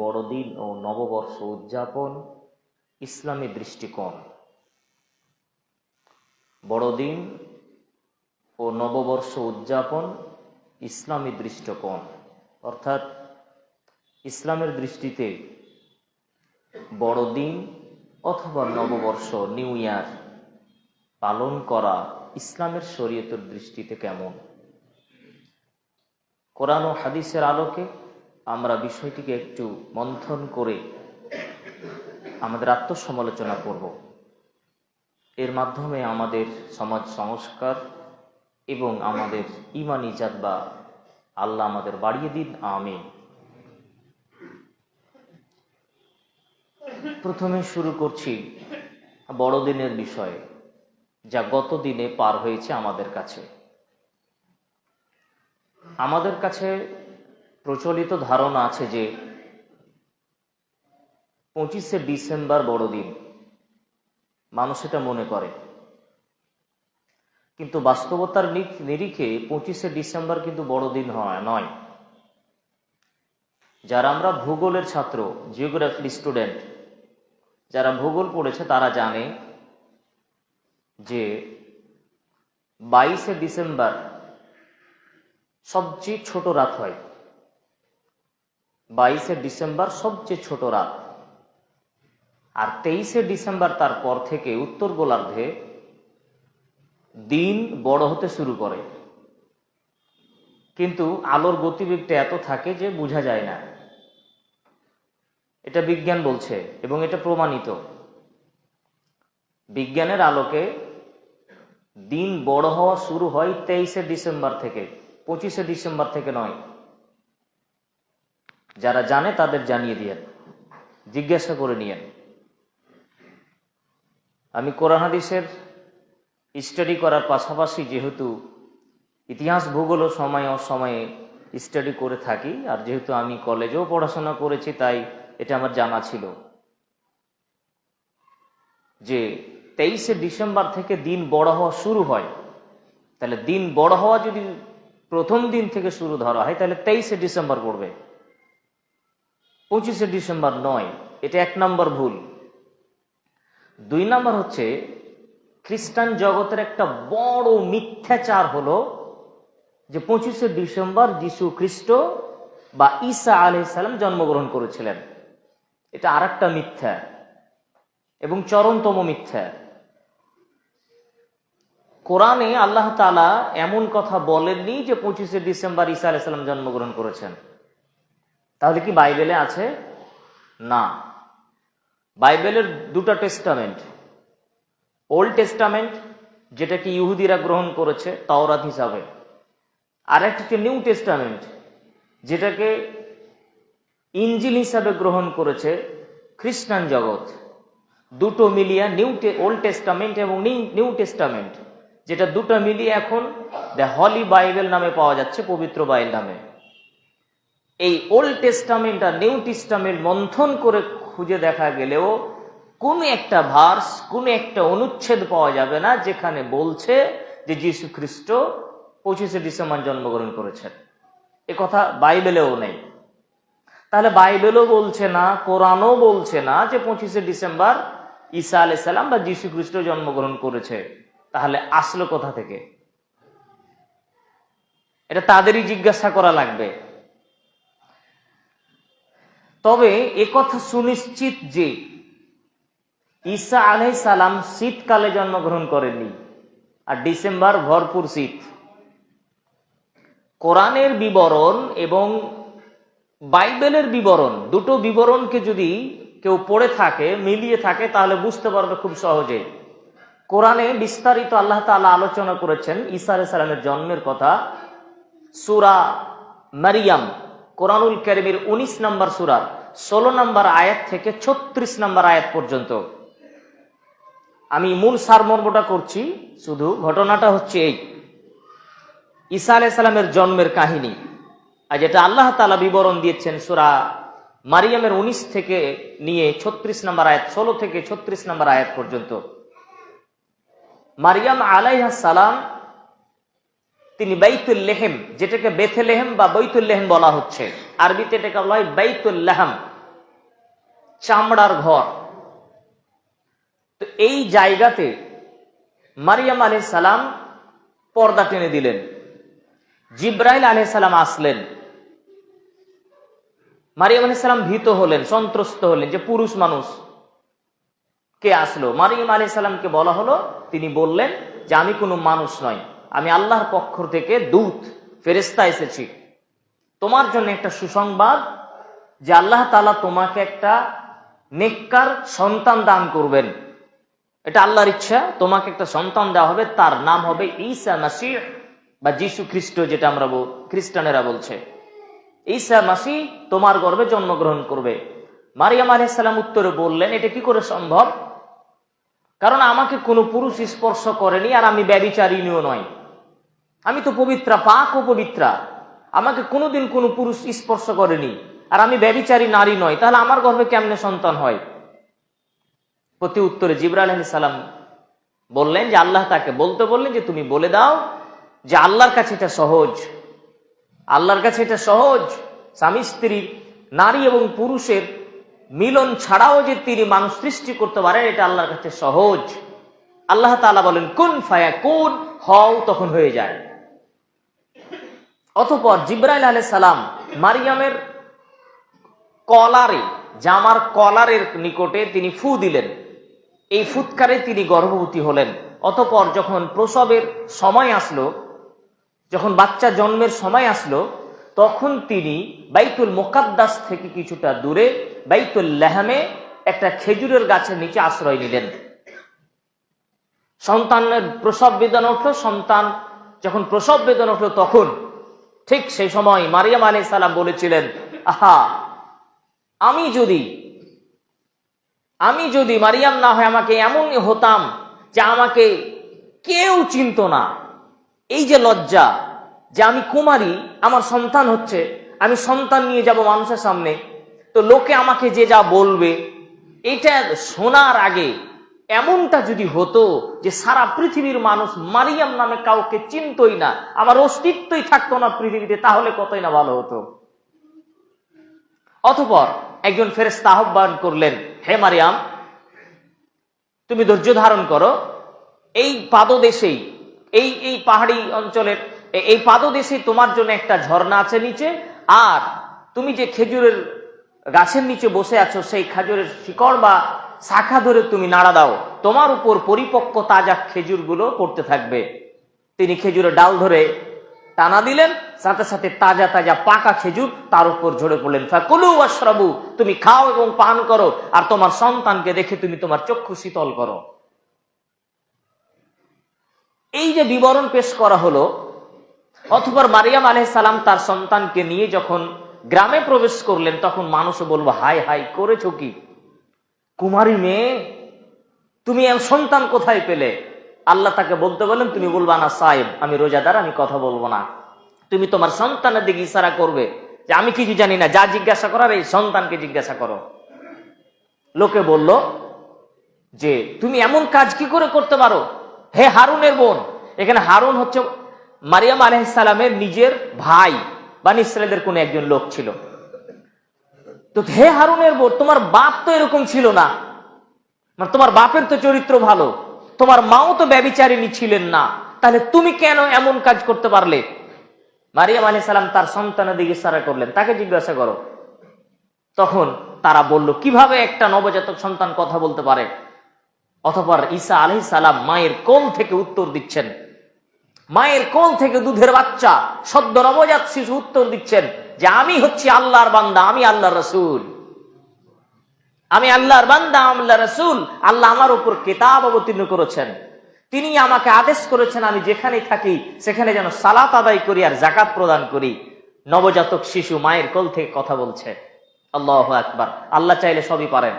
বড়দিন ও নববর্ষ উদযাপন ইসলামী দৃষ্টিকোণ। বড়দিন ও নববর্ষ উদযাপন ইসলামী দৃষ্টিকোণ, অর্থাৎ ইসলামের দৃষ্টিতে বড়দিন অথবা নববর্ষ নিউ ইয়ার পালন করা ইসলামের শরীয়তের দৃষ্টিতে কেমন। কোরআন ও হাদিসের আলোকে আমরা বিষয়টিকে একটু মন্থন করে আমাদের আত্মসমালোচনা করব। এর মাধ্যমে আমাদের সমাজ সংস্কার এবং আমাদের ঈমানি জাযবা আল্লাহ আমাদের বাড়িয়ে দিন, আমিন। প্রথমে শুরু করছি বড়দিনের বিষয়ে, যা গত দিনে পার হয়েছে আমাদের কাছে। আমাদের কাছে প্রচলিত ধারণা আছে যে 25শে ডিসেম্বর বড়দিন, মানুষ এটা মনে করে, কিন্তু বাস্তবতার নিরিখে 25শে ডিসেম্বর কিন্তু বড়দিন নয়। যারা আমরা ভূগোলের ছাত্র, জিওগ্রাফির স্টুডেন্ট, যারা ভূগোল পড়েছে তারা জানে যে 22শে ডিসেম্বর সবচেয়ে ছোট রাত হয়। 22শে ডিসেম্বর সবচেয়ে ছোট রাত, আর 23শে ডিসেম্বর তার পর থেকে উত্তর গোলার্ধে দিন বড় হতে শুরু করে, কিন্তু আলোর গতিবেগটা এত থাকে যে বোঝা যায় না। এটা বিজ্ঞান বলছে এবং এটা প্রমাণিত। বিজ্ঞানের আলোকে দিন বড় হওয়া শুরু হয় 23শে ডিসেম্বর থেকে, 25শে ডিসেম্বর থেকে নয়। যারা জানে তাদের জানিয়ে দিয়েন, জিজ্ঞাসা করে নিয়েন। আমি কোরআন হাদিসের স্টাডি করার পাশাপাশি যেহেতু ইতিহাস ভূগোল সময়ে অসময়ে স্টাডি করে থাকি, আর যেহেতু আমি কলেজেও পড়াশোনা করেছি, তাই এটা আমার জানা ছিল যে 23শে ডিসেম্বর থেকে দিন বড় হওয়া শুরু হয়। তাহলে দিন বড় হওয়া যদি প্রথম দিন থেকে শুরু ধরা হয়, তাহলে 23শে ডিসেম্বর পড়বে, 25শে ডিসেম্বর নয়। এটা 1 নম্বর ভুল। 2 নম্বর হচ্ছে, খ্রিস্টান জগতের একটা বড় মিথ্যাচার হলো যে 25শে ডিসেম্বর যিশু খ্রিস্ট বা ঈসা আলাইহিস সালাম জন্মগ্রহণ করেছিলেন। এটা আরেকটা মিথ্যা এবং চরমতম মিথ্যা। কোরআনে আল্লাহ তাআলা এমন কথা বলেননি যে 25শে ডিসেম্বর ঈসা আলাইহিস সালাম জন্মগ্রহণ করেছেন। তাহলে কি বাইবেলে আছে? না। বাইবেলের 2টা টেস্টামেন্ট, ওল্ড টেস্টামেন্ট যেটাকে ইহুদিরা গ্রহণ করেছে তাওরাত হিসাবে, আর একটা হচ্ছে নিউ টেস্টামেন্ট যেটাকে ইনজিল হিসাবে গ্রহণ করেছে খ্রিস্টান জগৎ। দুটো মিলিয়ে ওল্ড টেস্টামেন্ট এবং নিউ টেস্টামেন্ট, যেটা দুটো মিলিয়ে এখন দ্য হলি বাইবেল নামে পাওয়া যাচ্ছে, পবিত্র বাইবেল নামে। এই ওল্ড টেস্টামেন্ট আর নিউ টেস্টামেন্ট মন্থন করে খুঁজে দেখা গেলেও কোন একটা ভার্স, কোন একটা অনুচ্ছেদ পাওয়া যাবে না যেখানে বলছে যে যীশু খ্রিস্ট 25শে ডিসেম্বর জন্মগ্রহণ করেছেন। এ কথা বাইবেলেও নেই। তাহলে বাইবেলও বলছে না, কোরআনও বলছে না যে 25শে ডিসেম্বর ঈসা আলাইহিস সালাম বা যীশু খ্রিস্ট জন্মগ্রহণ করেছে। তাহলে আসলো কোথা থেকে? এটা তাদেরই জিজ্ঞাসা করা লাগবে। তবে একথা সুনিশ্চিত যে ঈসা আলাইহিস সালাম শীতকালে জন্মগ্রহণ করেননি, আর ডিসেম্বর ভরপুর শীত। কোরআনের বিবরণ এবং বাইবেলের বিবরণ, দুটো বিবরণকে যদি কেউ পড়ে থাকে, মিলিয়ে থাকে, তাহলে বুঝতে পারবে খুব সহজে। কোরআনে বিস্তারিত আল্লাহ তাআলা আলোচনা করেছেন ঈসা আলাইহিস সালামের জন্মের কথা সূরা মারিয়াম, কোরআনুল কারীমের 19 নম্বর সূরা 16 নম্বর আয়াত থেকে 36 নম্বর আয়াত পর্যন্ত। আমি মূল সারমর্মটা করছি, শুধু ঘটনাটা হচ্ছে এই ঈসা আলাইহিস সালামের জন্মের কাহিনী, আর যেটা আল্লাহ তাআলা বিবরণ দিয়েছেন সূরা মারিয়ামের 19 থেকে নিয়ে 36 নম্বর আয়াত, 16 থেকে 36 নম্বর আয়াত পর্যন্ত। মারিয়াম আলাইহিস সালাম তিনি বাইতুল লেহেম, যেটাকে বেথলেহেম বা বাইতুল লেহেম বলা হচ্ছে, আরবিতে এটাকে বলা হয় বাইতুল লাহাম, চামড়ার ঘর। তো এই জায়গাতে মারিয়াম আলাইহিস সালাম পর্দা টেনে দিলেন। জিব্রাইল আলাইহিস সালাম আসলেন। মারিয়াম আলাইহিস সালাম ভীত হলেন, সন্ত্রস্ত হলেন যে পুরুষ মানুষ কে আসলো। মারিয়াম আলাইহিস সালামকে বলা হলো, তিনি বললেন যে আমি কোনো মানুষ নই, আমি আল্লাহর পক্ষ থেকে দূত, ফেরেশতা এসেছি। তোমার জন্য একটা সুসংবাদ যে আল্লাহ তাআলা তোমাকে একটা নেককার সন্তান দান করবেন। এটা আল্লাহর ইচ্ছা, তোমাকে একটা সন্তান দেওয়া হবে, তার নাম হবে ঈসা মাসীহ বা যিশু খ্রিস্ট, যেটা আমরা খ্রিস্টানেরা বলছে। ঈসা মাসীহ তোমার গর্ভে জন্মগ্রহণ করবে। মারিয়াম আলাইহিস সালাম উত্তরে বললেন, এটা কি করে সম্ভব? কারণ আমাকে কোনো পুরুষ স্পর্শ করেনি, আর আমি ব্যভিচারিণীও নয়, আমি তো পবিত্রা, পাক ও পবিত্রা। আমাকে কোনোদিন কোনো পুরুষ স্পর্শ করেনি, আর আমি ব্যভিচারী নারী নয়, তাহলে আমার গর্ভে কেমনে সন্তান হয়? প্রতি উত্তরে জিবরাইল আলাইহিস সালাম বললেন যে আল্লাহ তাকে বলতে বললেন যে তুমি বলে দাও যে আল্লাহর কাছে এটা সহজ, আল্লাহর কাছে এটা সহজ। স্বামী স্ত্রী, নারী এবং পুরুষের মিলন ছাড়াও যে তিনি মানুষ সৃষ্টি করতে পারেন, এটা আল্লাহর কাছে সহজ। আল্লাহ তাআলা বলেন কুন ফায়াকুন, হও, তখন হয়ে যায়। অতঃপর জিবরাইল আলাইহিস সালাম মারিয়ামের কলারে, জামার কলারের নিকটে তিনি ফু দিলেন। এই ফুৎকারে তিনি গর্ভবতী হলেন। অতঃপর যখন প্রসবের সময় আসলো, যখন বাচ্চা জন্মের সময় আসলো, তখন তিনি বাইতুল মুকাদ্দাস থেকে কিছুটা দূরে বাইতুল লাহমে একটা খেজুরের গাছের নিচে আশ্রয় নিলেন। সন্তানের প্রসব বেদনা উঠলো, সন্তান যখন প্রসব বেদনা উঠলো, তখন ঠিক সেই সময় মারিয়াম আলাইহিস সালাম বলেছিলেন, আহা, আমি যদি মারিয়াম না হয়, আমাকে এমন হতাম যে আমাকে কেউ চিনত না। এই যে লজ্জা, যে আমি কুমারী, আমার সন্তান হচ্ছে, আমি সন্তান নিয়ে যাব মানুষের সামনে, তো লোকে আমাকে যে যা বলবে, এটা শোনার আগে এমনটা যদি হতো যে সারা পৃথিবীর মানুষ মারিয়াম নামে কাউকে চিনতই না, আমার অস্তিত্বই থাকতো না পৃথিবীতে, তাহলে কতই না ভালো হতো। অতঃপর একজন ফেরেশতা আহ্বান করলেন, হে মারিয়াম, তুমি ধৈর্য ধারণ করো। এই পাদদেশেই, এই পাহাড়ি অঞ্চলের এই পাদদেশে তোমার জন্য একটা ঝর্ণা আছে নিচে, আর তুমি যে খেজুরের গাছের নিচে বসে আছো, সেই খেজুরের শিকড় বা শাখা ধরে তুমি নাড়া দাও, তোমার উপর পরিপক্ক তাজা খেজুরগুলো পড়তে থাকবে। তিনি খেজুরের ডাল ধরে টানা দিলেন, সাথে সাথে তাজা তাজা পাকা খেজুর তার উপর ঝরে পড়লেন। ফাকুলু ওয়াশরাবু, তুমি খাও এবং পান করো, আর তোমার সন্তানকে দেখে তুমি তোমার চক্ষু শীতল করো। এই যে বিবরণ পেশ করা হলো, অতঃপর মারিয়াম আলাইহিস সালাম তার সন্তানকে নিয়ে যখন গ্রামে প্রবেশ করলেন, তখন মানুষও বলবো, হাই হাই করেছো কি, কুমারী মেয়ে, তুমি এর সন্তান কোথায় পেলে? আল্লাহ তাকে বলতে বলেন, তুমি বলবা না সাহেব, আমি রোজাদার, আমি কথা বলবো না। তুমি তোমার সন্তানের দিকে ইশারা করবে যে আমি কিছু জানি না, যা জিজ্ঞাসা করার এই সন্তানকে জিজ্ঞাসা করো। লোকে বলল যে তুমি এমন কাজ কি করে করতে পারো, হে হারুনের বোন। এখানে হারুন হচ্ছে মারিয়াম আলাইহিস সালামের নিজের ভাই, বনি ইসরাইলের কোন একজন লোক ছিল। তো হে হারুনের বোন, তোমার বাপ তো এরকম ছিল না, তোমার বাপের তো চরিত্র ভালো, তোমার মাও তো ব্যভিচারিণী ছিলেন না, তাহলে তুমি কেন এমন কাজ করতে পারলে? মারিয়াম আলাইহিস সালাম তার সন্তানের দিকে ইশারা করলেন, তাকে জিজ্ঞাসা করো। তখন তারা বলল, কিভাবে একটা নবজাতক সন্তান কথা বলতে পারে? অতঃপর ঈসা আলাইহিস সালাম মায়ের কোল থেকে উত্তর দিচ্ছেন, মায়ের কোল থেকে দুধের বাচ্চা, সদ্য নবজাত শিশু উত্তর দিচ্ছেন যে আমি হচ্ছি আল্লাহর বান্দা, আমি আল্লাহর রাসূল, আমি আল্লাহর বান্দা, আল্লাহর রাসূল। আল্লাহ আমার উপর কিতাব অবতীর্ণ করেছেন, তিনি আমাকে আদেশ করেছেন আমি যেখানেই থাকি সেখানে যেন সালাত আদায় করি আর যাকাত প্রদান করি। নবজাতক শিশু মায়ের কোল থেকে কথা বলছে। আল্লাহু আকবার। আল্লাহ চাইলে সবই পারেন।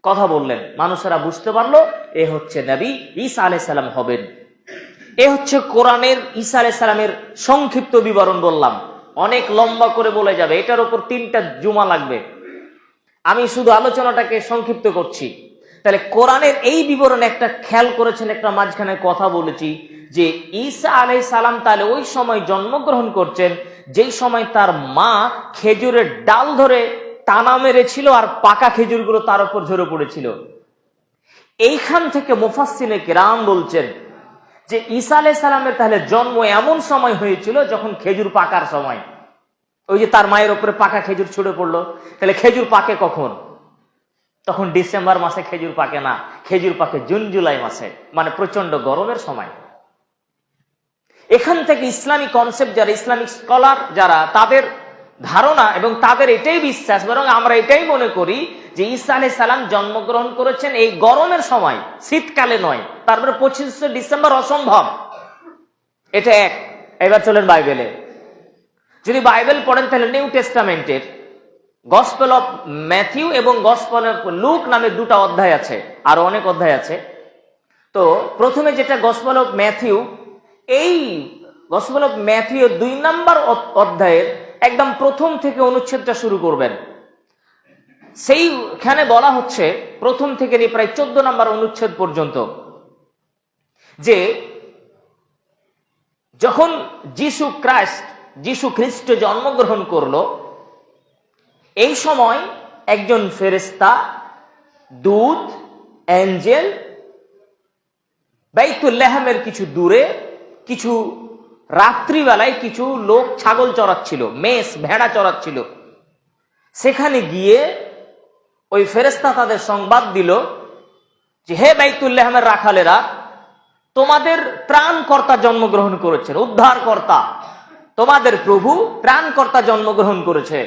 কথা বললেন, মানুষেরা বুঝতে পারলো এ হচ্ছে নবী ঈসা আলাইহিস সালাম হবেন। এ হচ্ছে কোরআনের ঈসা আলাইহিস সালামের সংক্ষিপ্ত বিবরণ বললাম, অনেক লম্বা করে বলে যাবে, এটার উপর 3টা জুমা লাগবে। আমি শুধু আলোচনাটাকে সংক্ষিপ্ত করছি। তাহলে কোরআনের এই বিবরণ একটা খেয়াল করেছেন, একটা মাঝখানে কথা বলেছি যে ঈসা আলাইহিস সালাম তাহলে ওই সময় জন্মগ্রহণ করছেন যেই সময় তার মা খেজুরের ডাল ধরে টানা মেরেছিল আর পাকা খেজুরগুলো তার উপর ঝরে পড়েছিল। এইখান থেকে মুফাসসিরে কেরাম বলছেন যে ঈসা আলাইহিস সালামের তাহলে জন্ম এমন সময় হয়েছিল যখন খেজুর পাকার সময়। ওই যে তার মায়ের উপরে পাকা খেজুর ছুড়ে পড়লো, তাহলে খেজুর পাকে কখন? তখন ডিসেম্বর মাসে খেজুর পাকে না, খেজুর পাকে জুন জুলাই মাসে, মানে প্রচন্ড গরমের সময়। এখান থেকে ইসলামী কনসেপ্ট যারা, ইসলামিক স্কলার যারা, তাদের ধারণা এবং তাদের এটাই বিশ্বাস, বরং আমরা এটাই মনে করি যে ঈসা আলাইহিস সালাম জন্মগ্রহণ করেছেন এই গরমের সময়, শীতকালে নয়। তারপরে 25শে ডিসেম্বর অসম্ভব, এটা এক। এবার চলেন বাইবেলে। যদি বাইবেল পড়েন তাহলে নিউ টেস্টামেন্টের গসপেল অফ ম্যাথিউ এবং গসপেল অফ লুক নামে দুটা অধ্যায় আছে, আরো অনেক অধ্যায় আছে। তো প্রথমে যেটা গসপেল অফ ম্যাথিউ, এই গসপেল অফ ম্যাথিউ 2 নম্বর অধ্যায়ের একদম প্রথম থেকে অনুচ্ছেদটা শুরু করবেন। সেইখানে বলা হচ্ছে প্রথম থেকে নিয়ে প্রায় 14 নম্বর অনুচ্ছেদ পর্যন্ত যে যখন যিশু খ্রিস্ট জন্মগ্রহণ করলো, এই সময় একজন ফেরেশতা, দূত, এঞ্জেল বাইতুল্লাহমের কিছু দূরে, কিছু রাত্রিবেলায় কিছু লোক ছাগল চড়াচ্ছিল, মেষ ভেড়া চড়াচ্ছিল। সেখানে গিয়ে ওই ফেরেশতা তাদের সংবাদ দিল যে হে বাইতুল্লাহমের রাখালেরা, তোমাদের ত্রাণকর্তা জন্মগ্রহণ করেছেন, উদ্ধারকর্তা, তোমাদের প্রভু ত্রাণকর্তা জন্মগ্রহণ করেছে,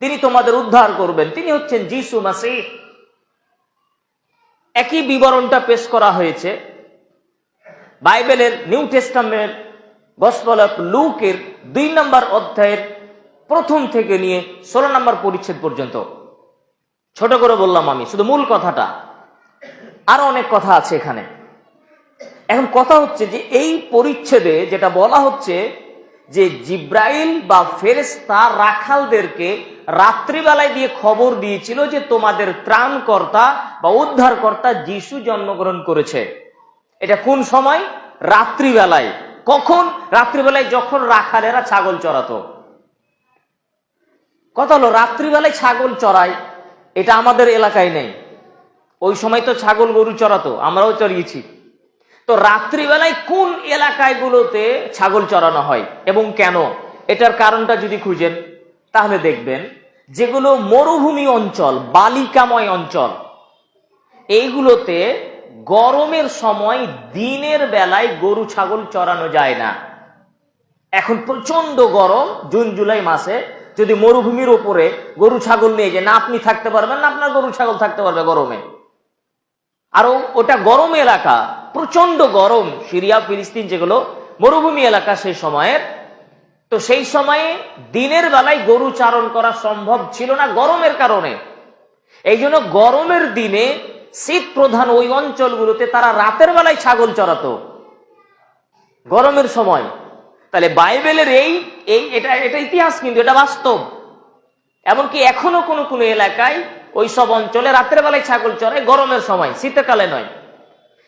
তিনি তোমাদের উদ্ধার করবেন, তিনি হচ্ছেন যিশু মাসীহ। একই বিবরণটা পেশ করা হয়েছে বাইবেলের নিউ টেস্টামেন্ট গসপেল অফ লুকের 2 নম্বর অধ্যায়ের প্রথম থেকে নিয়ে 16 নম্বর পরিচ্ছেদ পর্যন্ত। ছোট করে বললাম আমি শুধু মূল কথাটা, আরো অনেক কথা আছে এখানে। এখন কথা হচ্ছে যে এই পরিচ্ছেদে যেটা বলা হচ্ছে যে জিব্রাইল বা ফেরেশতা রাখালদেরকে রাত্রিবেলায় দিয়ে খবর দিয়েছিল যে তোমাদের ত্রাণকর্তা বা উদ্ধারকর্তা যিশু জন্মগ্রহণ করেছে। এটা কোন সময়? রাত্রিবেলায়। কখন? রাত্রিবেলায়, যখন রাখালেরা ছাগল চড়াতো। কথা হলো রাত্রিবেলায় ছাগল চড়ায়, এটা আমাদের এলাকায় নেই। ওই সময় তো ছাগল গরু চড়াতো, আমরাও চড়িয়েছি। তো রাত্রিবেলায় কোন এলাকায় গুলোতে ছাগল চড়ানো হয় এবং কেন, এটার কারণটা যদি খুঁজেন তাহলে দেখবেন যেগুলো মরুভূমি অঞ্চল, বালিকাময় অঞ্চল, এইগুলোতে গরমের সময় দিনের বেলায় গরু ছাগল চড়ানো যায় না। এখন প্রচন্ড গরম, জুন জুলাই মাসে যদি মরুভূমির উপরে গরু ছাগল নিয়ে যায়, না আপনি থাকতে পারবেন না আপনার গরু ছাগল থাকতে পারবে গরমে। আর ওটা গরম এলাকা, প্রচন্ড গরম, সিরিয়া ফিলিস্তিন যেগুলো মরুভূমি এলাকা সেই সময়ের। তো সেই সময়ে দিনের বেলায় গরু চারণ করা সম্ভব ছিল না গরমের কারণে। এই জন্য গরমের দিনে শীত প্রধান ওই অঞ্চলগুলোতে তারা রাতের বেলায় ছাগল চড়াতো গরমের সময়। তাহলে বাইবেলের এটা ইতিহাস, কিন্তু এটা বাস্তব। এমনকি এখনো কোনো এলাকায় ওই সব অঞ্চলে রাতের বেলায় ছাগল চড়ায় গরমের সময়, শীতকালে নয়।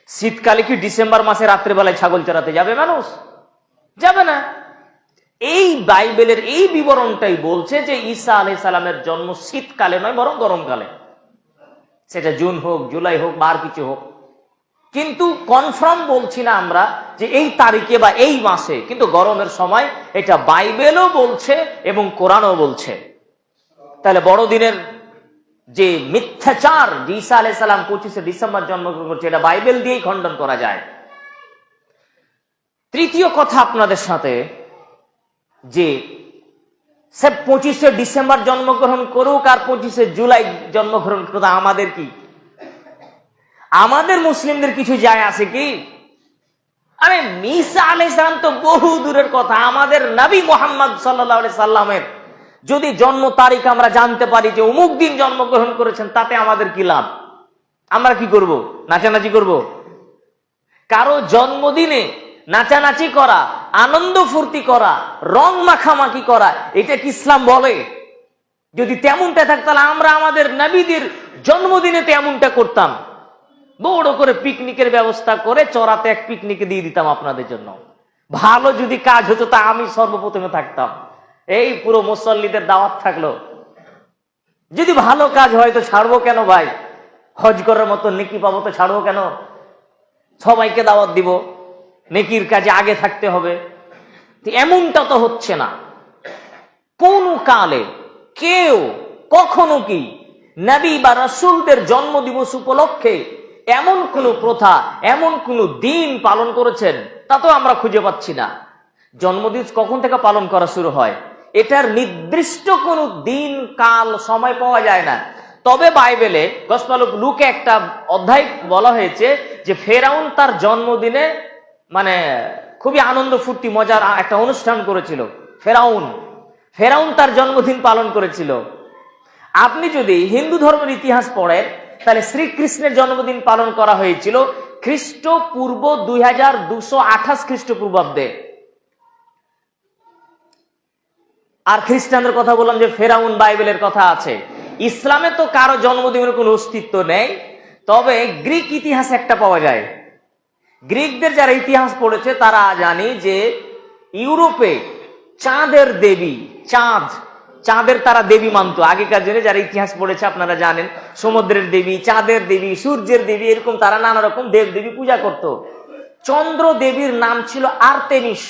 শীতকালে কি ডিসেম্বর মাসে রাতের বেলায় ছাগল চড়াতে যাবে মানুষ? যাবে না। এই বাইবেলের এই বিবরণটাই বলছে যে ঈসা আলাইহিস সালামের জন্ম শীতকালে নয়, বরং গরমকালে। সেটা জুন হোক, জুলাই হোক, বা আর কিছু হোক, কিন্তু কনফার্ম বলছি না আমরা যে এই তারিখে বা এই মাসে, কিন্তু গরমের সময়, এটা বাইবেলও বলছে এবং কোরআনও বলছে। তাহলে বড়দিনের যে মিথ্যাচার যে ঈসা আলাইহিস সালাম 25শে ডিসেম্বর জন্মগ্রহণ করছে, এটা বাইবেল দিয়েই খণ্ডন করা যায়। তৃতীয় কথা আপনাদের সাথে, যে সে 25শে ডিসেম্বর জন্মগ্রহণ করুক আর 25শে জুলাই জন্মগ্রহণ করুক, আমাদের কি? আমাদের মুসলিমদের কিছু যায় আছে কি? আরে ঈসা আলাইহিস সালাম তো বহু দূরের কথা। আমাদের নবী মুহাম্মদ সাল্লাল্লাহু আলাইহি সাল্লামের যদি জন্ম তারিখ আমরা জানতে পারি যে অমুক দিন জন্মগ্রহণ করেছেন, তাতে আমাদের কি লাভ? আমরা কি করব? নাচানাচি করব? কারো জন্মদিনে নাচানাচি করা, আনন্দ ফুর্তি করা, রং মাখামাখি করা, এটা কি ইসলাম বলে? যদি তেমনটা থাকতো তাহলে আমরা আমাদের নবীদের জন্মদিনে তেমনটা করতাম। বড় করে পিকনিকের ব্যবস্থা করে চড়াতে এক পিকনিকে দিয়ে দিতাম আপনাদের জন্য। ভালো যদি কাজ হতো তা আমি সর্বপ্রথমে থাকতাম। এই পুরো মুসল্লিদের দাওয়াত থাকলো, যদি ভালো কাজ হয় তো ছাড়বো কেন ভাই? হজ করার মতো নেকি পাবো তো ছাড়বো কেন? সবাইকে দাওয়াত দিব, নেকির কাজে আগে থাকতে হবে। এমনটা তো হচ্ছে না। কোন কালে কেউ কখনো কি নবী বা রাসূলদের জন্মদিবস উপলক্ষে এমন কোন প্রথা, এমন কোন দিন পালন করেছেন? তা তো আমরা খুঁজে পাচ্ছি না। জন্মদিবস কখন থেকে পালন করা শুরু হয় এটার নির্দিষ্ট কোন দিন, কাল, সময় পাওয়া যায় না। তবে বাইবেলে গসপেল অফ লুকে একটা অধ্যায় বলা হয়েছে যে ফেরাউন তার জন্মদিনে মানে খুবই আনন্দ ফুর্তি মজার একটা অনুষ্ঠান করেছিল। ফেরাউন তার জন্মদিন পালন করেছিল। আপনি যদি হিন্দু ধর্মের ইতিহাস পড়েন তাহলে শ্রীকৃষ্ণের জন্মদিন পালন করা হয়েছিল খ্রিস্টপূর্ব 2228 খ্রিস্টপূর্বাব্দে। আর খ্রিস্টানদের কথা বললাম যে ফেরাউন বাইবেলের কথা আছে। ইসলামে তো কারো জন্মদিনের কোনো অস্তিত্ব নেই, তবে গ্রিক ইতিহাস একটা পাওয়া যায়। গ্রিকদের যারা ইতিহাস পড়েছে তারা জানি যে ইউরোপে চাঁদের দেবী, চাঁদের তারা দেবী মানত আগেকার দিনে। যারা ইতিহাস পড়েছে আপনারা জানেন, সমুদ্রের দেবী, চাঁদের দেবী, সূর্যের দেবী, এরকম তারা নানা রকম দেব দেবী পূজা করত। চন্দ্র দেবীর নাম ছিল আর্তেমিস।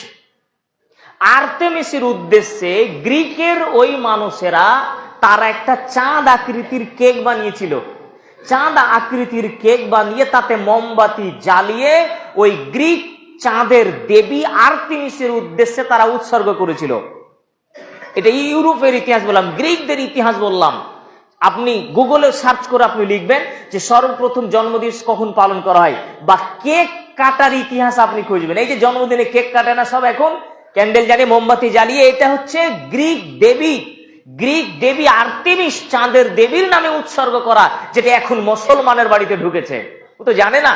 আর্তেমিসের উদ্দেশ্যে গ্রিকের ওই মানুষেরা তারা একটা চাঁদ আকৃতির কেক বানিয়েছিল। চাঁদ আকৃতির কেক বানিয়ে তাতে মোমবাতি জ্বালিয়ে ওই গ্রিক চাঁদের দেবী আর্তেমিসের উদ্দেশ্যে তারা উৎসর্গ করেছিল। এটা ইউরোপের ইতিহাস বললাম, গ্রিকদের ইতিহাস বললাম। আপনি গুগলে সার্চ করে আপনি লিখবেন যে সর্বপ্রথম জন্মদিবস কখন পালন করা হয়, বা কেক কাটার ইতিহাস আপনি খুঁজবেন। এই যে জন্মদিনে কেক কাটে না সব, এখন ক্যান্ডেল জ্বালিয়ে মোমবাতি জ্বালিয়ে, এটা হচ্ছে গ্রিক দেবী আর্তেমিস, চাঁদের দেবীর নামে উৎসর্গ করা, যেটা এখন মুসলমানের বাড়িতে ঢুকেছে। ও তো জানে না,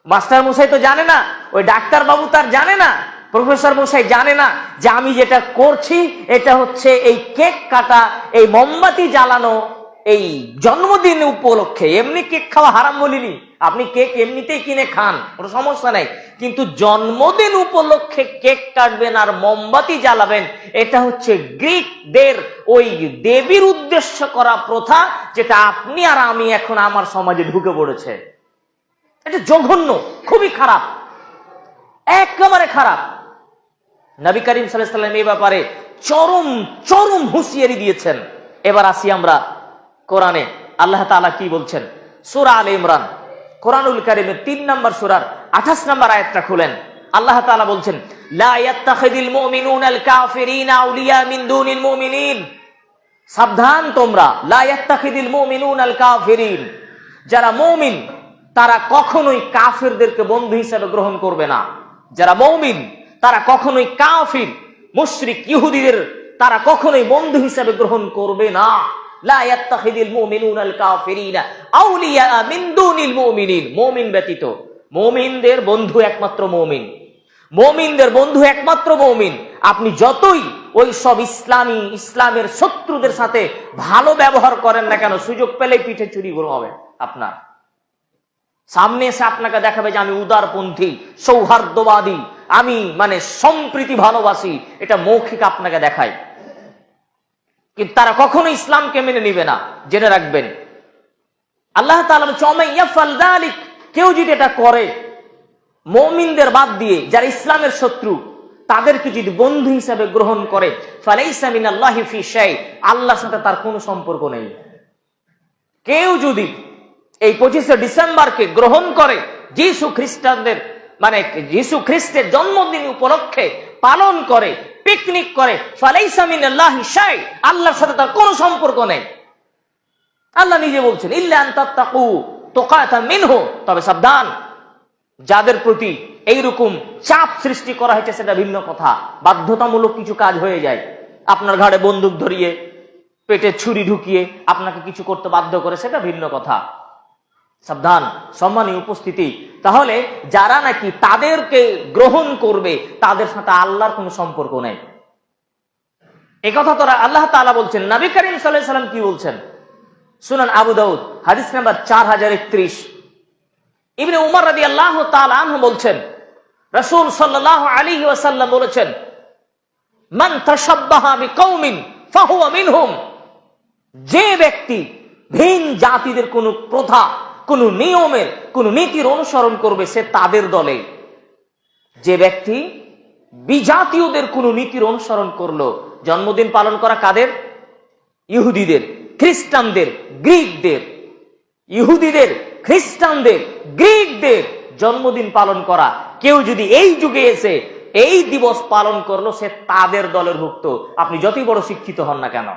মাস্টার মশাই তো জানে না, ওই ডাক্তার বাবু তার জানে না, প্রফেসর মশাই জানে না যে আমি যেটা করছি এটা হচ্ছে এই কেক কাটা, এই মোমবাতি জ্বালানো এই জন্মদিন উপলক্ষে। এমনি কেক খাওয়া হারাম বলিনি, আপনি কেক এমনিতেই কিনে খান, কোনো সমস্যা নাই, কিন্তু জন্মদিন উপলক্ষে কেক কাটবেন আর মোমবাতি জ্বালাবেন, এটা হচ্ছে গ্রিকদের ওই দেবীর উদ্দেশ্য করা প্রথা, যেটা আপনি আর আমি এখন আমার সমাজে ঢুকে পড়েছে। এটা জঘন্য, খুবই খারাপ, একেবারে খারাপ। নবী করিম সাল্লাল্লাহু আলাইহি ওয়াসাল্লাম এই ব্যাপারে চরম হুঁশিয়ারি দিয়েছেন। এবার আসি আমরা কোরআনে, আল্লাহ তাআলা কি বলছেন? সূরা আলে ইমরান, কোরআনুল কারীমের 3 নম্বর সূরার 28 নম্বর আয়াতটা খুলেন। আল্লাহ তাআলা বলছেন, লা ইয়াত্তাখিযুল মুমিনুনাল কাফিরিনা আউলিয়া মিন দুনিল মুমিনিন। সাবধান তোমরা, লা ইয়াত্তাখিযুল মুমিনুনাল কাফিরিন, যারা মুমিন তারা কখনোই কাফিরদেরকে বন্ধু হিসেবে গ্রহণ করবে না। যারা মুমিন তারা কখনোই কাফির, মুশরিক, ইহুদিদের তারা কখনোই বন্ধু হিসেবে গ্রহণ করবে না। লা ইয়াত্তাখিযুল মুমিনুনাল কাফিরিনা আউলিয়া মিন দুনিল মুমিনিন। মুমিন ব্যতীত, মুমিনদের বন্ধু একমাত্র মুমিন, মুমিনদের বন্ধু একমাত্র মুমিন। আপনি যতই ওই সব ইসলামের শত্রুদের সাথে ভালো ব্যবহার করেন না কেন, সুযোগ পেলে পিঠে চুরি হবে আপনার সামনে এসে আপনাকে দেখাবে যে আমি উদারপন্থী, সৌহার্দ্যবাদী, আমি সম্প্রীতি ভালোবাসি, এটা মৌখিক আপনাকে দেখায়, কিন্তু তারা কখনো ইসলামকে মেনে নিবে না, জেনে রাখবেন। আল্লাহ তাআলা বলেন, কেউ যদি এটা করে, মুমিনদের বাদ দিয়ে যারা ইসলামের শত্রু তাদেরকে যদি বন্ধু হিসেবে গ্রহণ করে, ফালাইসা মিনাল্লাহি ফি শাই, আল্লাহর সাথে তার কোনো সম্পর্ক নেই। কেউ যদি এই 25শে ডিসেম্বরকে গ্রহণ করে, যিশু খ্রিস্টের জন্মদিন উপলক্ষে পালন করে, পিকনিক করে, ফালাইসা মিনাল্লাহি শাই, আল্লাহর সাথে তার কোনো সম্পর্ক নেই। আল্লাহ নিজে বলছেন, ইল্লা আন তাত্তাকু তুকাতাম মিনহু, তবে সাবধান, যাদের প্রতি এইরকম চাপ সৃষ্টি করা হয়েছে সেটা ভিন্ন কথা। বাধ্যতামূলক কিছু কাজ হয়ে যায়, আপনার ঘাড়ে বন্দুক ধরিয়ে, পেটে ছুরি ঢুকিয়ে আপনাকে কিছু করতে বাধ্য করে, সেটা ভিন্ন কথা। সাবধান, সম্মানীয় উপস্থিতি। তাহলে যারা নাকি তাদেরকে গ্রহণ করবে তাদের সাথে আল্লাহর কোনো সম্পর্ক নেই, এই কথা তো আল্লাহ তাআলা বলছেন। নবী করিম সাল্লাল্লাহু আলাইহি ওয়াসাল্লাম কি বলছেন? সুনান আবু দাউদ হাদিস নাম্বার 4031, ইবনে উমর রাদিয়াল্লাহু তাআলা আনহু বলছেন, রাসূল সাল্লাল্লাহু আলাইহি ওয়াসাল্লাম বলেছেন, মান তাশাব্বাহা বিকাউমিন ফাহুয়া মিনহুম, যে ব্যক্তি ভিন জাতিদের কোন প্রথা, কোন নিয়মের, কোন নীতির অনুসরণ করবে সে তাদের দলে। যে ব্যক্তি বিজাতীয়দের কোন নীতির অনুসরণ করলো, জন্মদিন পালন করা কাদের? ইহুদিদের, খ্রিস্টানদের, গ্রিকদের। ইহুদিদের, খ্রিস্টানদের, গ্রিকদের জন্মদিন পালন করা, কেউ যদি এই যুগে এসে এই দিবস পালন করলো সে তাদের দলের ভুক্ত। আপনি যতই বড় শিক্ষিত হন না কেন,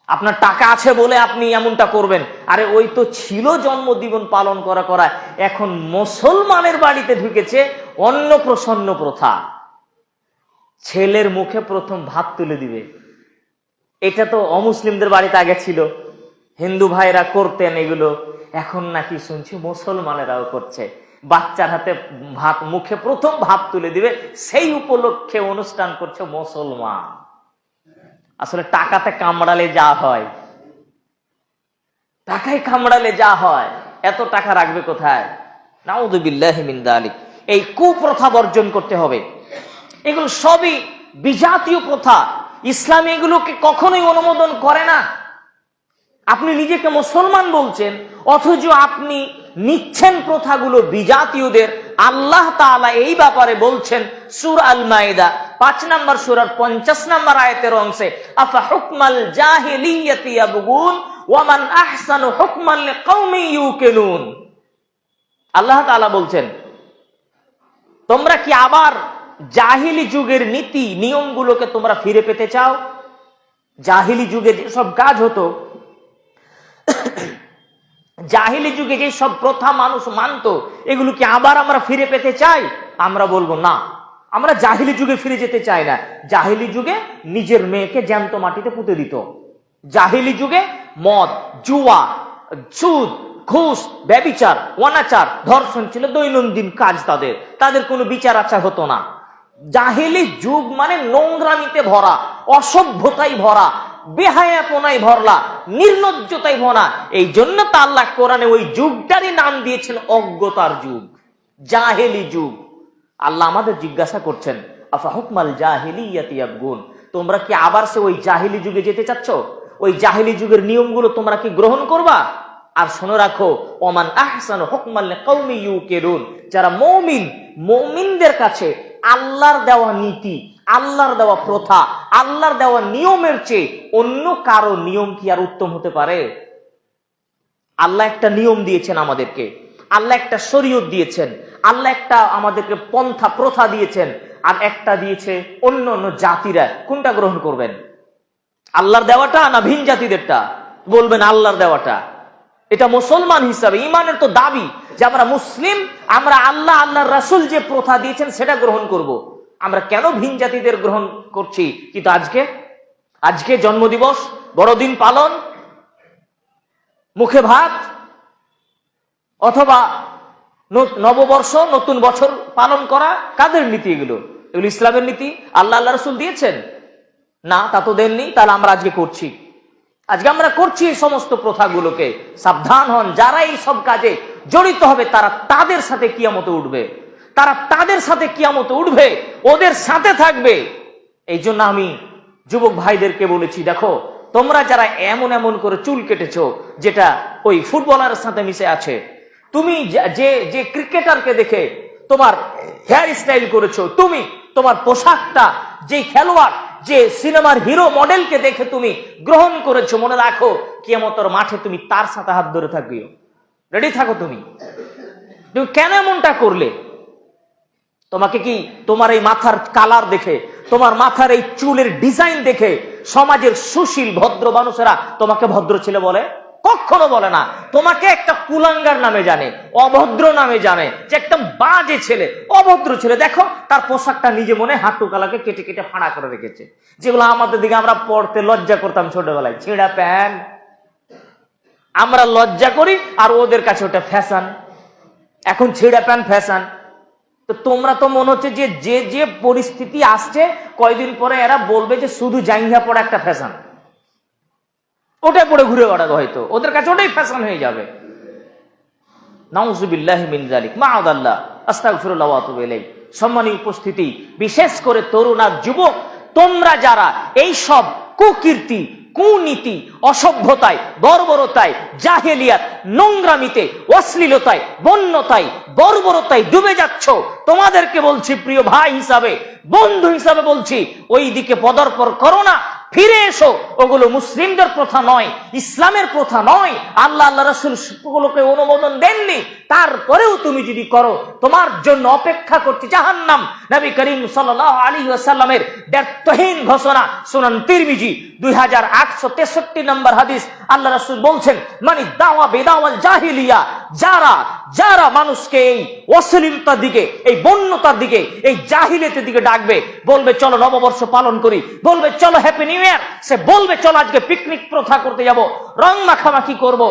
আপনার টাকা আছে বলে আপনি এমনটা করবেন। আরে ওই তো ছিল জন্মদিবস পালন করা, এখন মুসলমানের বাড়িতে ঢুকেছে অন্নপ্রসন্ন প্রথা। ছেলের মুখে প্রথম ভাত তুলে দিবে, এটা তো অমুসলিমদের বাড়িতে আগে ছিল, হিন্দু ভাইরা করতেন এগুলো, এখন নাকি শুনছি মুসলমানেরাও করছে। বাচ্চার হাতে ভাত, মুখে প্রথম ভাত তুলে দিবে, সেই উপলক্ষে অনুষ্ঠান করছে মুসলমান। আসলে টাকাতে কামড়ালে যা হয়, টাকায় কামড়ালে যা হয়, এত টাকা রাখবে কোথায়? নাউযুবিল্লাহি মিন যালিক। এই কুপ্রথা বর্জন করতে হবে। এগুলো সবই বিজাতীয় প্রথা, ইসলাম এগুলোকে কখনোই অনুমোদন করে না। আপনি নিজেকে মুসলমান বলছেন, অথচ আপনি নিচ্ছেন প্রথাগুলো বিজাতীয়দের। আল্লাহ তাআলা এই ব্যাপারে বলছেন সূরা আল মাইদা 5 নম্বর সূরার 50 নম্বর আয়াতের অংশে, আফা হুকমাল জাহিলিয়াতি ইয়াবগুন ওয়া মান আহসানু হুকমান লিকাউমিন ইউকিনুন। আল্লাহ তাআলা বলছেন, তোমরা কি আবার জাহিলি যুগের নীতি নিয়মগুলোকে তোমরা ফিরে পেতে চাও? জাহিলি যুগে যেসব কাজ হতো, জাহিলি যুগে যে সব প্রথা মানুষ মানত, এগুলো কি আবার আমরা ফিরে পেতে চাই? আমরা বলবো না, আমরা জাহিলি যুগে ফিরে যেতে চাই না। জাহিলি যুগে নিজের মেয়েকে জ্যান্ত মাটিতে পুঁতে দিত। জাহিলি যুগে মদ, জুয়া, সুদ, ঘুষ, ব্যভিচার, অনাচার, ধর্ষণ ছিল দৈনন্দিন কাজ। তাদের কোনো বিচার আচার হতো না। জাহিলি যুগ মানে নোংরামিতে ভরা, অসভ্যতাই ভরা, বেহায়াপনায় ভরলা, নির্লজ্জতায় ভরা। এই জন্য তা আল্লাহ কোরআনে ওই যুগটারই নাম দিয়েছেন অজ্ঞতার যুগ, জাহেলি যুগ। আল্লাহ আমাদের জিজ্ঞাসা করছেন, আফা হুকমাল জাহিলিয়াতি ইয়াবগুন, তোমরা কি আবার সে ওই জাহিলি যুগে যেতে চাচ্ছ? ওই জাহিলি যুগের নিয়মগুলো তোমরা কি গ্রহণ করবা? আর শোনো রাখো, ওমান আহসানু হুকমান লিকাউমি ইউকিনুন, যারা মুমিন, মুমিনদের কাছে আল্লাহর দেওয়া নীতি, আল্লাহর দেওয়া প্রথা, আল্লাহর দেওয়া নিয়মের চেয়ে অন্য কারো নিয়ম কি আর উত্তম হতে পারে? আল্লাহ একটা নিয়ম দিয়েছেন আমাদেরকে, আল্লাহ একটা শরীয়ত দিয়েছেন, আল্লাহ একটা আমাদেরকে পন্থা প্রথা দিয়েছেন, আর একটা দিয়েছে অন্য অন্য জাতিরা। কোনটা গ্রহণ করবেন? আল্লাহর দেওয়াটা না ভিন জাতিদেরটা? বলবেন আল্লাহর দেওয়াটা। এটা মুসলমান হিসাবে ঈমানের তো দাবি যে আমরা মুসলিম, আমরা আল্লাহ আল্লাহর রাসূল যে প্রথা দিয়েছেন সেটা গ্রহণ করব। আমরা কেন ভিন জাতিদের গ্রহণ করছি? কিন্তু আজকে জন্মদিবস, বড়দিন পালন, মুখে ভাত, অথবা নববর্ষ, নতুন বছর পালন করা, কাদের নীতি এগুলো? এগুলো ইসলামের নীতি? আল্লাহ আল্লাহ রাসূল দিয়েছেন? না, তা তো দেননি। তাহলে আমরা আজকে করছি এই সমস্ত প্রথাগুলোকে। সাবধান হন, যারা এই সব কাজে জড়িত হবে তারা তাদের সাথে কিয়ামতে উঠবে, ওদের সাথে থাকবে। এই জন্য আমি যুবক ভাইদেরকে বলেছি, দেখো তোমরা যারা এমন এমন করে চুল কেটেছো যেটা ওই ফুটবলারের সাথে মিশে আছে, তুমি যে ক্রিকেটারকে দেখে তোমার হেয়ার স্টাইল করেছো, তুমি তোমার পোশাকটা যে খেলোয়াড়, যে সিনেমার হিরো মডেলকে দেখে তুমি গ্রহণ করেছো, মনে রাখো কিয়ামতের মাঠে তুমি তার সাথে হাত ধরে থাকবে। রেডি থাকো। তুমি কেন এমনটা করলে? তোমাকে কি তোমার এই মাথার কালার দেখে, তোমার মাথার এই চুলের ডিজাইন দেখে সমাজের সুশীল ভদ্র মানুষেরা তোমাকে ভদ্র ছেলে বলে? কখনো বলে না। তোমাকে একটা কুলাঙ্গার নামে জানে, অভদ্র নামে জানে, যে একটা বাজে ছেলে, অভদ্র ছেলে। দেখো তার পোশাকটা নিজে মনে হাঁটু কালাকে কেটে কেটে ফাড়া করে রেখেছে, যেগুলো আমাদের দিকে আমরা পড়তে লজ্জা করতাম ছোটবেলায়। ছেঁড়া প্যান্ট আমরা লজ্জা করি, আর ওদের কাছে ওটা ফ্যাশন। এখন ছেঁড়া প্যান্ট ফ্যাশন। তো তোমরা তো মনে হচ্ছে যে পরিস্থিতি আসছে, কয়দিন পরে এরা বলবে যে শুধু জাঙ্গিয়া পড়া একটা ফ্যাশন, ওটা পরে ঘুরে বেড়াবে, হয়তো ওদের কাছে ওটাই ফ্যাশন হয়ে যাবে। নাউযুবিল্লাহি মিন যালিক, মাআযাল্লাহ, আস্তাগফিরুল্লাহ ওয়া আতুবু ইলাইহি। সম্মানিত উপস্থিতি, বিশেষ করে তরুণ আর যুবক, তোমরা যারা এই সব কুকীর্তি, কুনীতি, অসভ্যতায়, বর্বরতায়, জাহেলিয়াত, নোংরামিতে, অশ্লীলতায়, বন্যতায়, বর্বরতায় ডুবে যাচ্ছ। তোমাদেরকে বলছি, প্রিয় ভাই হিসাবে, বন্ধু হিসাবে বলছি, ওই দিকে পদার্পণ করো না, ফিরে এসো। ওগুলো মুসলিমদের প্রথা নয়, ইসলামের প্রথা নয়। আল্লাহ রাসূল ওগুলোকে অনুমোদন দেননি। তারপরেও তুমি যদি করো, তোমার জন্য অপেক্ষা করছে জাহান্নাম। নবী করিম সাল্লাল্লাহু আলাইহি ওয়াসাল্লামের ব্যর্থহীন ঘোষণা, সুনান তিরমিজি 2863 নম্বর হাদিস। আল্লাহ রাসূল বলছেন, মানে দাওয়া বেদাওয়াল জাহিলিয়া, যারা মানুষকে এই অশ্লীলতার দিকে, এই বন্যতার দিকে, এই জাহিলিয়াতের দিকে ডাকবে, বলবে চলো নববর্ষ পালন করি, বলবে চলো হ্যাপি নিউ ইয়ার, সে বলবে চলো আজকে পিকনিক প্রথা করতে যাব, রং মাখামাখি করব,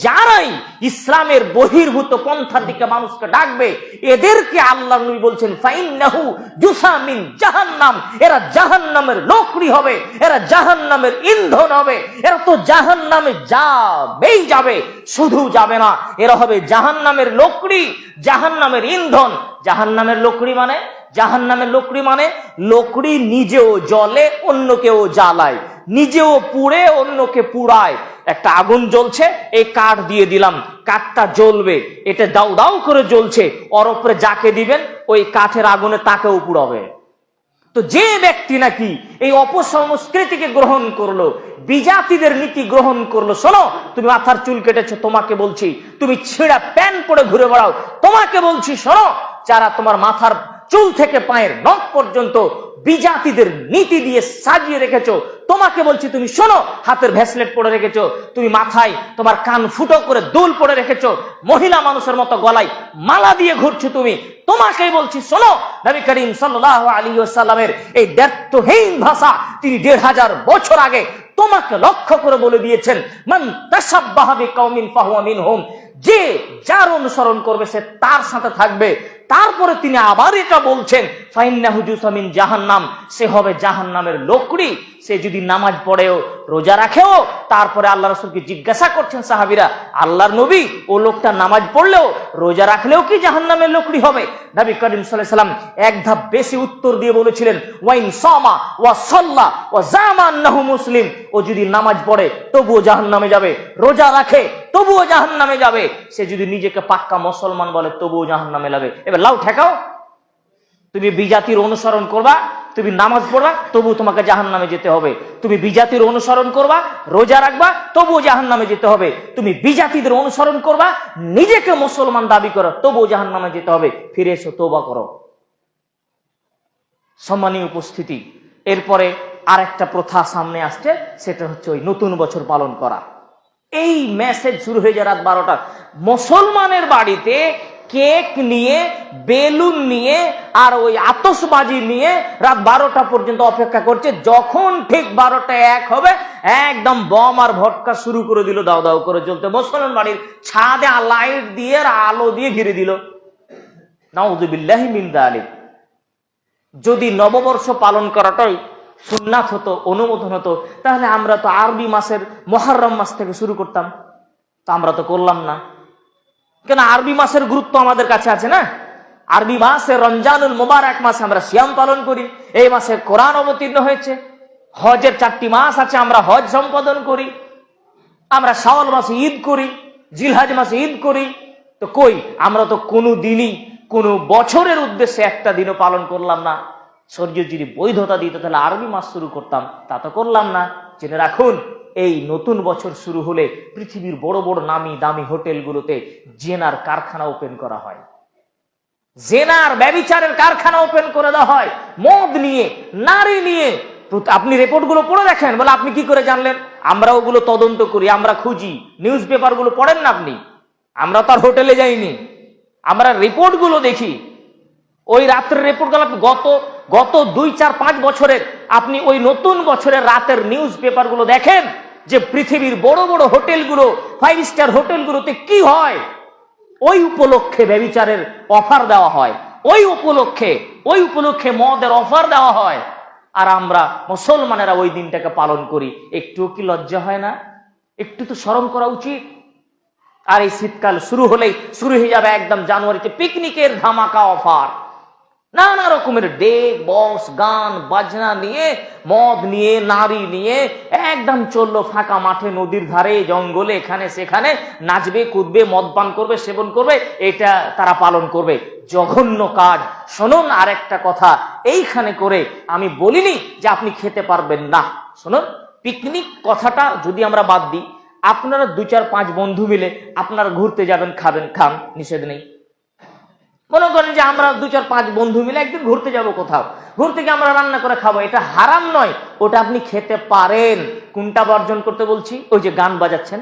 যারাই ইসলামের বহির্ভূত পন্থার দিকে মানুষকে ডাকবে, এদেরকে আল্লাহ নবী বলছেন ফাইন্নাহু জুসামিন জাহান্নাম, এরা জাহান্নামের লোকরি হবে, এরা জাহান্নামের ইন্ধন হবে, এরা তো জাহান্নামে যাবেই যাবে, শুধু যাবে না, এরা হবে জাহান্নামের লোকরি, জাহান্নামের ইন্ধন। জাহান্নামের লোকরি মানে, জাহান্নামের লোকরি মানে লোকরি নিজেও জ্বলে, অন্যকেও জ্বালায়, নিজেও পুড়ে অন্যকে পুড়ায়। একটা আগুন জ্বলছে, এই কাঠ দিয়ে দিলাম, কাঠটা জ্বলবে, এটা দাউ দাউ করে জ্বলছে, ওর উপরে যাকে দিবেন ওই কাঠের আগুনে তাকেও পুড়াবে। তো যে ব্যক্তি নাকি এই অপসংস্কৃতিকে গ্রহণ করলো, বিজাতিদের নীতি গ্রহণ করলো, শোনো, তুমি মাথার চুল কেটেছো, তোমাকে বলছি, তুমি ছেঁড়া প্যান্ট পরে ঘুরে বেড়াও, তোমাকে বলছি শোনো, যারা তোমার মাথার চুল থেকে পায়ের নখ পর্যন্ত বিজাতিদের নীতি দিয়ে সাজিয়ে রেখেছো, তোমাকে বলছি তুমি শোনো, হাতের ভ্যাসলেট পরে রেখেছো, তুমি মাথায় তোমার কান ফুটো করে দুল পরে রেখেছো, মহিলা মানুষের মতো গলায় মালা দিয়ে ঘুরছো, তুমি, তোমাকেই বলছি শোনো। নবী করিম সাল্লাল্লাহু আলাইহি ওয়াসাল্লামের এই দ্ব্যর্থহীন ভাষা তিনি 1500 বছর আগে তোমাকে লক্ষ্য করে বলে দিয়েছেন, মান তাশাব্বাহা বিকাউমিন ফাহুয়া মিনহুম, যে যার অনুসরণ করবে সে তার সাথে থাকবে। তারপরে তিনি আবার এটা বলছেন, ফাইন্নাহু জুসামিন জাহান্নাম, সে হবে জাহান্নামের লোকড়ি। সে যদি নামাজ পড়েও রোজা রাখেও, তারপরে আল্লাহ রাসূলকে জিজ্ঞাসা করছেন সাহাবীরা, আল্লাহর নবী, ও লোকটা নামাজ পড়লেও রোজা রাখলেও কি জাহান্নামের লোকড়ি হবে? নবী করিম সাল্লাল্লাহু আলাইহি ওয়াসাল্লাম এক ধাপ বেশি উত্তর দিয়ে বলেছিলেন, ওয়াইন সামা ওয়া সাল্লা ওয়া জামা আন্নাহু মুসলিম, ও যদি নামাজ পড়ে তবুও জাহান্নামে যাবে, রোজা রাখে তবুও জাহান্নামে যাবে, সে যদি নিজেকে পাক্কা মুসলমান বলে তবুও জাহান্নামে যাবে। এবার লাউ ঠেকাও, তুমি বিজাতির অনুসরণ করবা, তুমি নামাজ পড়বা তবু তোমাকে জাহান্নামে যেতে হবে, তুমি বিজাতির অনুসরণ করবা, রোজা রাখবা তবুও জাহান্নামে যেতে হবে, তুমি বিজাতিদের অনুসরণ করবা, নিজেকে মুসলমান দাবি করো তবুও জাহান্নামে যেতে হবে। ফিরে এসো, তওবা করো। সম্মানীয় উপস্থিতি, এরপরে আর একটা প্রথা সামনে আসছে, সেটা হচ্ছে ওই নতুন বছর পালন করা। এই মেসেজ শুরু হয়ে যায় রাত 12টা। মুসলমানের বাড়িতে কেক নিয়ে, বেলুন নিয়ে আর ওই আতশবাজি নিয়ে রাত 12টা পর্যন্ত অপেক্ষা করছে। যখন ঠিক 12টা 1 হবে, একদম বম আর ভটকা শুরু করে দিল, দাও দাও করে জ্বলতে। মুসলমান বাড়ির ছাদে লাইট দিয়ে আর আলো দিয়ে ঘিরে দিল। নাউযুবিল্লাহি মিন যালিক। যদি নববর্ষ পালন করাটাই সুন্নাত হতো, অনুমোদন হতো, তাহলে আমরা তো আরবি মাসের মুহররম মাস থেকে শুরু করতাম। তা আমরা তো করলাম না কেন? আরবি মাসের গুরুত্ব আমাদের কাছে আছে না। আরবি মাসে রমজানুল মুবারক মাসে আমরা সিয়াম পালন করি, এই মাসে কোরআন অবতীর্ণ হয়েছে, হজের 4টি মাস আছে, আমরা হজ সম্পাদন করি, আমরা শাওয়াল মাসে ঈদ করি, জিলহজ মাসে ঈদ করি। তো কই, আমরা তো কোনো দিনই কোনো বছরের উদ্দেশ্যে একটা দিনও পালন করলাম না। শরীয়ত যদি বৈধতা দিত তাহলে আরবি মাস শুরু করতাম, তা তো করলাম না। জেনে রাখুন, এই নতুন বছর শুরু হলে পৃথিবীর বড় বড় নামি দামি হোটেলগুলোতে জেনার কারখানা ওপেন করা হয়, জেনার ব্যভিচারের কারখানা ওপেন করে দেওয়া হয়, মদ নিয়ে, নারী নিয়ে। আপনি রিপোর্টগুলো পড়ে দেখেন। বলে আপনি কি করে জানলেন? আমরা ওগুলো তদন্ত করি, আমরা খুঁজি। নিউজ পেপারগুলো পড়েন না আপনি? আমরা তো আর হোটেলে যাইনি, আমরা রিপোর্টগুলো দেখি। ওই রাত্রের রিপোর্টগুলো আপনি গত 2, 4, 5 বছরের আপনি ওই নতুন বছরের রাতের নিউজ পেপারগুলো দেখেন, যে পৃথিবীর বড় বড় হোটেলগুলো, 5 স্টার হোটেলগুলোতে কি হয়। ওই উপলক্ষে ব্যভিচারের অফার দেওয়া হয়, ওই উপলক্ষে মদের অফার দেওয়া হয়। আর আমরা মুসলমানেরা ওই দিনটাকে পালন করি। একটুও কি লজ্জা হয় না? একটু তো শরম করা উচিত। আর এই শীতকাল শুরু হলেই শুরু হয়ে যাবে একদম জানুয়ারিতে পিকনিকের ধামাকা অফার। নানা রকমের ডেক বক্স গান বাজনা নিয়ে, মদ নিয়ে, নারী নিয়ে একদম চললো ফাঁকা মাঠে, নদীর ধারে, জঙ্গলে, এখানে সেখানে নাচবে, কুদবে, মদ পান করবে, সেবন করবে, এটা তারা পালন করবে। জঘন্য কাজ। শুনুন আর একটা কথা, এইখানে করে আমি বলিনি যে আপনি খেতে পারবেন না। শুনুন, পিকনিক কথাটা যদি আমরা বাদ দিই, আপনারা 2-4-5 বন্ধু মিলে আপনারা ঘুরতে যাবেন, খাবেন, খান, নিষেধ নেই। মনে করেন যে আমরা 2-4-5 বন্ধু মিলে একদিন ঘুরতে যাব, কোথাও ঘুরতে গিয়ে আমরা রান্না করে খাবো, এটা হারাম নয়, ওটা আপনি খেতে পারেন। কোনটা বর্জন করতে বলছি? ওই যে গান বাজাচ্ছেন,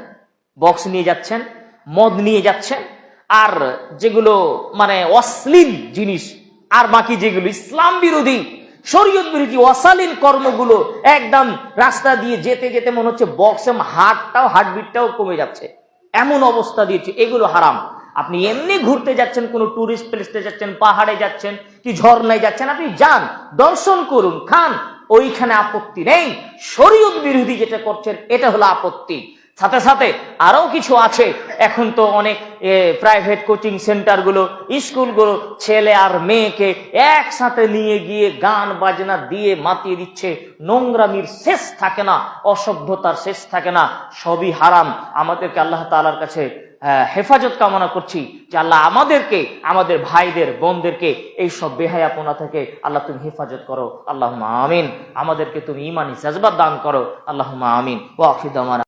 বক্স নিয়ে যাচ্ছেন, মদ নিয়ে যাচ্ছেন, আর যেগুলো মানে অশ্লীল জিনিস, আর বাকি যেগুলো ইসলাম বিরোধী, শরীয়ত বিরোধী অশালীন কর্মগুলো, একদম রাস্তা দিয়ে যেতে যেতে মনে হচ্ছে বক্সে হার্টবিটটাও কমে যাচ্ছে, এমন অবস্থা দিয়েছে, এগুলো হারাম। আপনি এমনি ঘুরতে যাচ্ছেন, কোনো টুরিস্ট প্লেসে যাচ্ছেন, পাহাড়ে যাচ্ছেন, কি ঝর্ণায় যাচ্ছেন, আপনি যান, দর্শন করুন, খান, ওইখানে আপত্তি নেই। শরীয়ত বিরোধী যেটা করছেন এটা হলো আপত্তি। সাথে সাথে আরো কিছু আছে। এখন তো অনেক প্রাইভেট কোচিং সেন্টারগুলো, স্কুলগুলো ছেলে আর মেয়েকে একসাথে নিয়ে গিয়ে গান বাজনা দিয়ে মাতিয়ে দিচ্ছে। নোংরামির শেষ থাকে না, অসভ্যতার শেষ থাকে না, সবই হারাম। আমাদেরকে আল্লাহ তাআলার কাছে হেফাজত কামনা করছি যে আল্লাহ আমাদেরকে, আমাদের ভাইদের, বোনদেরকে এই সব বেহায়াপনা থেকে আল্লাহ তুমি হেফাজত করো, আল্লাহুম্মা আমিন। আমাদেরকে তুমি ঈমানি জাযবা দান করো, আল্লাহুম্মা আমিন। ওয়া আখিরু দাওয়ানা।